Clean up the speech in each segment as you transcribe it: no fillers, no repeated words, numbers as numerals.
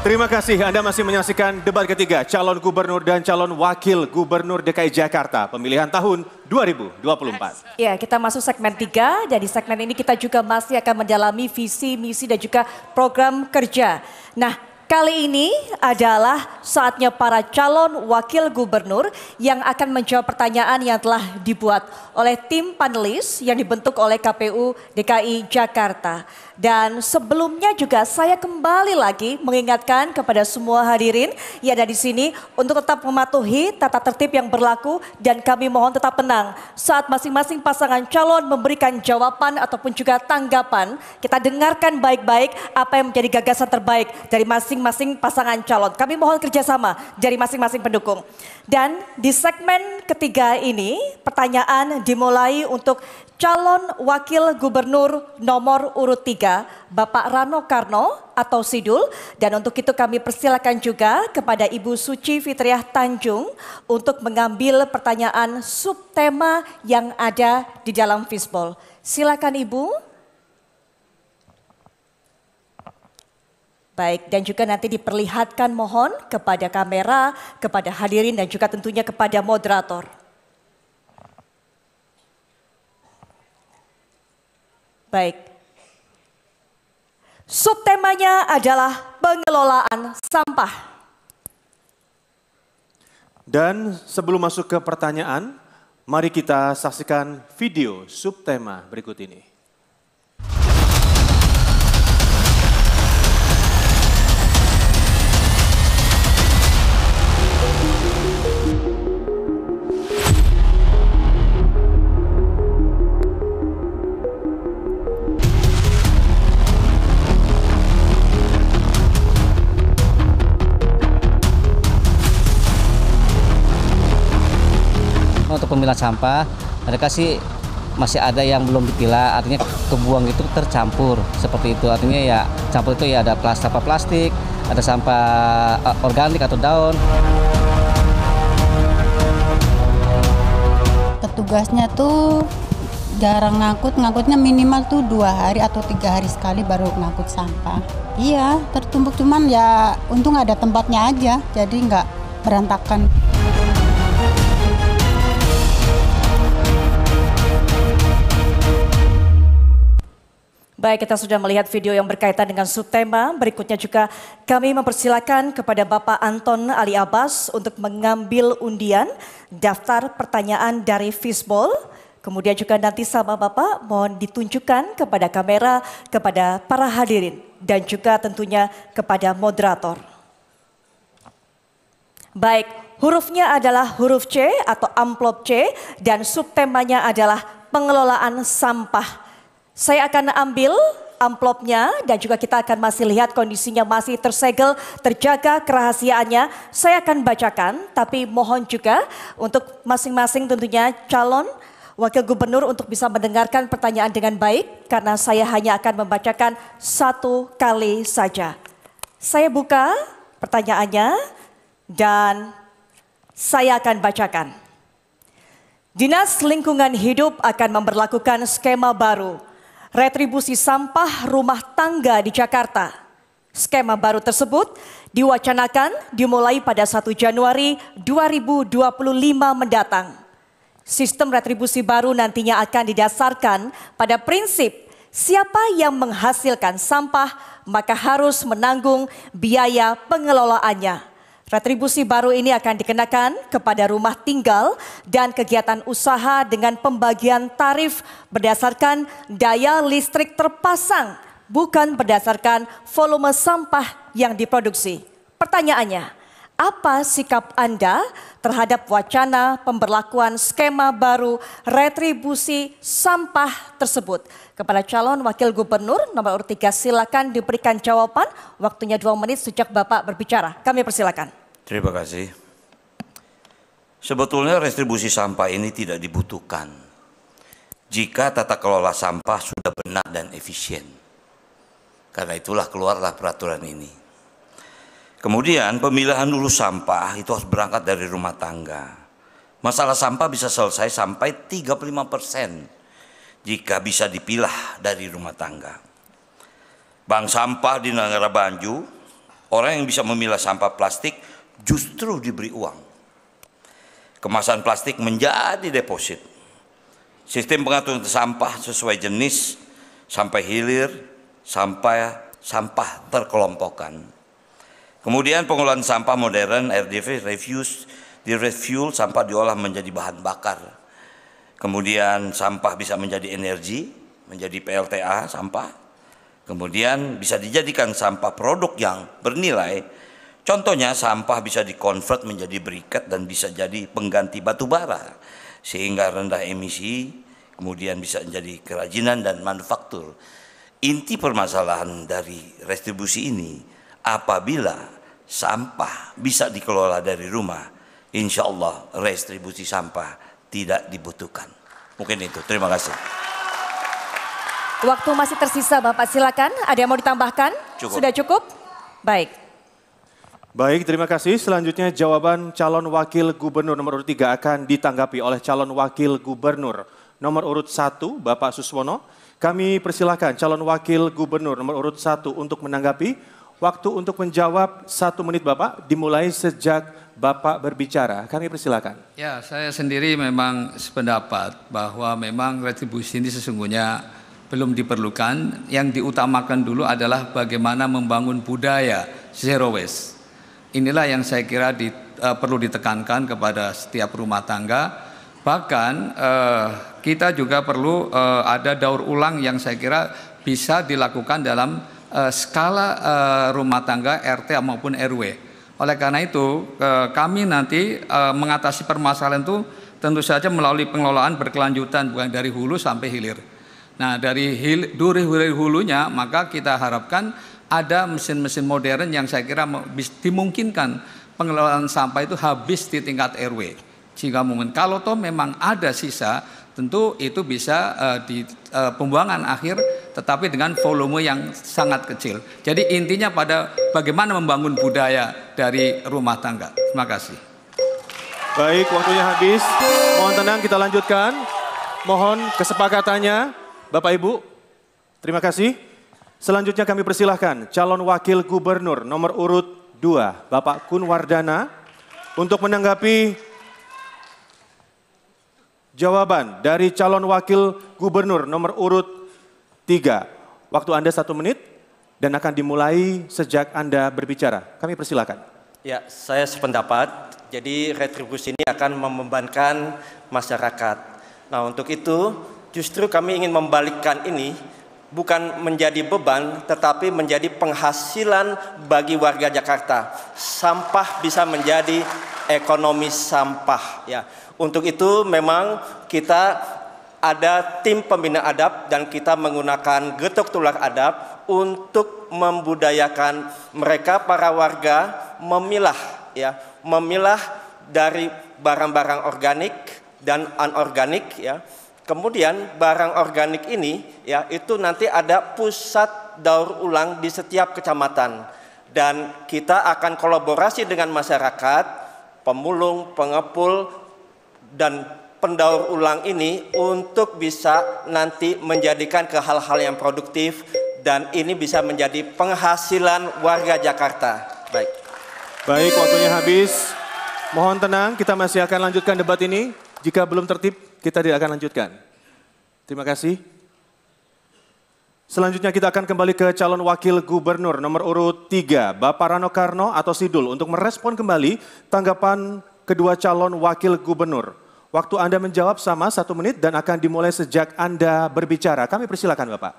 Terima kasih, Anda masih menyaksikan debat ketiga calon gubernur dan calon wakil gubernur DKI Jakarta pemilihan tahun 2024. Ya, kita masuk segmen 3 dan di segmen ini kita juga masih akan mendalami visi, misi dan juga program kerja. Nah, kali ini adalah saatnya para calon wakil gubernur yang akan menjawab pertanyaan yang telah dibuat oleh tim panelis yang dibentuk oleh KPU DKI Jakarta. Dan sebelumnya juga saya kembali lagi mengingatkan kepada semua hadirin yang ada di sini untuk tetap mematuhi tata tertib yang berlaku dan kami mohon tetap tenang saat masing-masing pasangan calon memberikan jawaban ataupun juga tanggapan. Kita dengarkan baik-baik apa yang menjadi gagasan terbaik dari masing-masing pasangan calon. Kami mohon kerjasama dari masing-masing pendukung. Dan di segmen ketiga ini pertanyaan dimulai untuk calon wakil gubernur nomor urut 3, Bapak Rano Karno atau Sidul. Dan untuk itu kami persilakan juga kepada Ibu Suci Fitriah Tanjung untuk mengambil pertanyaan subtema yang ada di dalam fishbowl. Silakan Ibu. Baik, dan juga nanti diperlihatkan mohon kepada kamera, kepada hadirin dan juga tentunya kepada moderator. Baik, subtemanya adalah pengelolaan sampah. Dan sebelum masuk ke pertanyaan, mari kita saksikan video subtema berikut ini. Untuk pemilahan sampah, mereka sih masih ada yang belum dipilah, artinya kebuang itu tercampur seperti itu. Artinya ya campur itu ya ada sampah plastik, ada sampah organik atau daun. Petugasnya tuh jarang ngangkutnya minimal tuh 2 hari atau 3 hari sekali baru ngangkut sampah. Iya, tertumpuk cuman ya untung ada tempatnya aja, jadi nggak berantakan. Baik, kita sudah melihat video yang berkaitan dengan subtema. Berikutnya juga kami mempersilakan kepada Bapak Anton Ali Abbas untuk mengambil undian daftar pertanyaan dari fishbowl. Kemudian juga nanti sama Bapak mohon ditunjukkan kepada kamera, kepada para hadirin dan juga tentunya kepada moderator. Baik, hurufnya adalah huruf C atau amplop C dan subtemanya adalah pengelolaan sampah. Saya akan ambil amplopnya dan juga kita akan masih lihat kondisinya masih tersegel, terjaga kerahasiaannya. Saya akan bacakan tapi mohon juga untuk masing-masing tentunya calon wakil gubernur untuk bisa mendengarkan pertanyaan dengan baik karena saya hanya akan membacakan 1 kali saja. Saya buka pertanyaannya dan saya akan bacakan. Dinas Lingkungan Hidup akan memberlakukan skema baru retribusi sampah rumah tangga di Jakarta. Skema baru tersebut diwacanakan dimulai pada 1 Januari 2025 mendatang. Sistem retribusi baru nantinya akan didasarkan pada prinsip siapa yang menghasilkan sampah maka harus menanggung biaya pengelolaannya. Retribusi baru ini akan dikenakan kepada rumah tinggal dan kegiatan usaha dengan pembagian tarif berdasarkan daya listrik terpasang, bukan berdasarkan volume sampah yang diproduksi. Pertanyaannya, apa sikap Anda terhadap wacana pemberlakuan skema baru retribusi sampah tersebut? Kepada calon wakil gubernur nomor urut 3 silakan diberikan jawaban. Waktunya 2 menit sejak Bapak berbicara. Kami persilakan. Terima kasih. Sebetulnya retribusi sampah ini tidak dibutuhkan jika tata kelola sampah sudah benar dan efisien. Karena itulah keluarlah peraturan ini. Kemudian pemilahan hulu sampah itu harus berangkat dari rumah tangga. Masalah sampah bisa selesai sampai 35% jika bisa dipilah dari rumah tangga. Bank sampah di Nagara Banju Orang yang bisa memilah sampah plastik justru diberi uang. Kemasan plastik menjadi deposit. Sistem pengaturan sampah sesuai jenis sampai hilir, sampai sampah terkelompokkan. Kemudian pengolahan sampah modern, RDF, refuse, di refuel, sampah diolah menjadi bahan bakar. Kemudian sampah bisa menjadi energi, menjadi PLTA sampah. Kemudian bisa dijadikan sampah produk yang bernilai. Contohnya sampah bisa dikonvert menjadi briket dan bisa jadi pengganti batu bara sehingga rendah emisi, kemudian bisa menjadi kerajinan dan manufaktur. Inti permasalahan dari retribusi ini, apabila sampah bisa dikelola dari rumah, insya Allah retribusi sampah tidak dibutuhkan. Mungkin itu, terima kasih. Waktu masih tersisa Bapak, silakan. Ada yang mau ditambahkan? Cukup. Sudah cukup? Baik. Baik, terima kasih. Selanjutnya jawaban calon wakil gubernur nomor urut 3 akan ditanggapi oleh calon wakil gubernur nomor urut 1, Bapak Suswono. Kami persilakan calon wakil gubernur nomor urut 1 untuk menanggapi. Waktu untuk menjawab 1 menit Bapak, dimulai sejak Bapak berbicara. Kami persilakan. Ya, saya sendiri memang sependapat bahwa memang retribusi ini sesungguhnya belum diperlukan. Yang diutamakan dulu adalah bagaimana membangun budaya zero waste. Inilah yang saya kira perlu ditekankan kepada setiap rumah tangga. Bahkan kita juga perlu ada daur ulang yang saya kira bisa dilakukan dalam skala rumah tangga RT maupun RW. Oleh karena itu kami nanti mengatasi permasalahan itu tentu saja melalui pengelolaan berkelanjutan bukan dari hulu sampai hilir. Nah dari hulunya maka kita harapkan ada mesin-mesin modern yang saya kira dimungkinkan pengelolaan sampah itu habis di tingkat RW. Jika mungkin kalau toh memang ada sisa, tentu itu bisa di pembuangan akhir tetapi dengan volume yang sangat kecil. Jadi intinya pada bagaimana membangun budaya dari rumah tangga. Terima kasih. Baik, waktunya habis. Mohon tenang, kita lanjutkan. Mohon kesepakatannya, Bapak Ibu. Terima kasih. Selanjutnya kami persilahkan calon wakil gubernur nomor urut 2, Bapak Kun Wardana, untuk menanggapi jawaban dari calon wakil gubernur nomor urut 3. Waktu Anda 1 menit dan akan dimulai sejak Anda berbicara. Kami persilahkan. Ya, saya sependapat. Jadi retribusi ini akan membebankan masyarakat. Nah, untuk itu justru kami ingin membalikkan ini, bukan menjadi beban tetapi menjadi penghasilan bagi warga Jakarta. Sampah bisa menjadi ekonomi sampah ya. Untuk itu memang kita ada tim pembina adab dan kita menggunakan getok tular adab untuk membudayakan mereka para warga memilah ya, memilah dari barang-barang organik dan anorganik ya. Kemudian barang organik ini ya itu nanti ada pusat daur ulang di setiap kecamatan dan kita akan kolaborasi dengan masyarakat, pemulung, pengepul dan pendaur ulang ini untuk bisa nanti menjadikan ke hal-hal yang produktif dan ini bisa menjadi penghasilan warga Jakarta. Baik. Baik, waktunya habis. Mohon tenang, kita masih akan lanjutkan debat ini. Jika belum tertib, kita tidak akan lanjutkan. Terima kasih. Selanjutnya kita akan kembali ke calon wakil gubernur nomor urut 3, Bapak Rano Karno atau Sidul, untuk merespon kembali tanggapan kedua calon wakil gubernur. Waktu Anda menjawab sama 1 menit dan akan dimulai sejak Anda berbicara. Kami persilakan Bapak.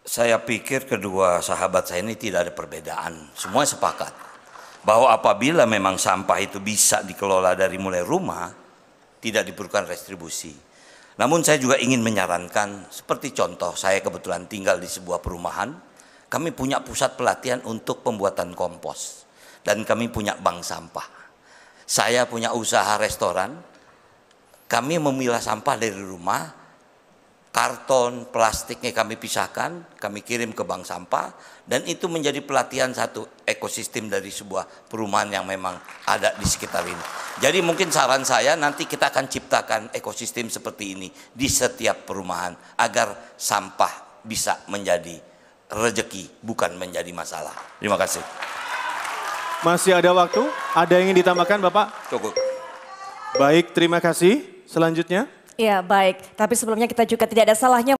Saya pikir kedua sahabat saya ini tidak ada perbedaan. Semua sepakat bahwa apabila memang sampah itu bisa dikelola dari mulai rumah, tidak diperlukan retribusi. Namun saya juga ingin menyarankan, seperti contoh saya kebetulan tinggal di sebuah perumahan, kami punya pusat pelatihan untuk pembuatan kompos. Dan kami punya bank sampah. Saya punya usaha restoran, kami memilah sampah dari rumah, karton, plastiknya kami pisahkan, kami kirim ke bank sampah, dan itu menjadi pelatihan satu ekosistem dari sebuah perumahan yang memang ada di sekitar ini. Jadi mungkin saran saya nanti kita akan ciptakan ekosistem seperti ini di setiap perumahan agar sampah bisa menjadi rezeki bukan menjadi masalah. Terima kasih. Masih ada waktu. Ada yang ingin ditambahkan Bapak? Cukup. Baik, terima kasih. Selanjutnya. Ya baik, tapi sebelumnya kita juga tidak ada salahnya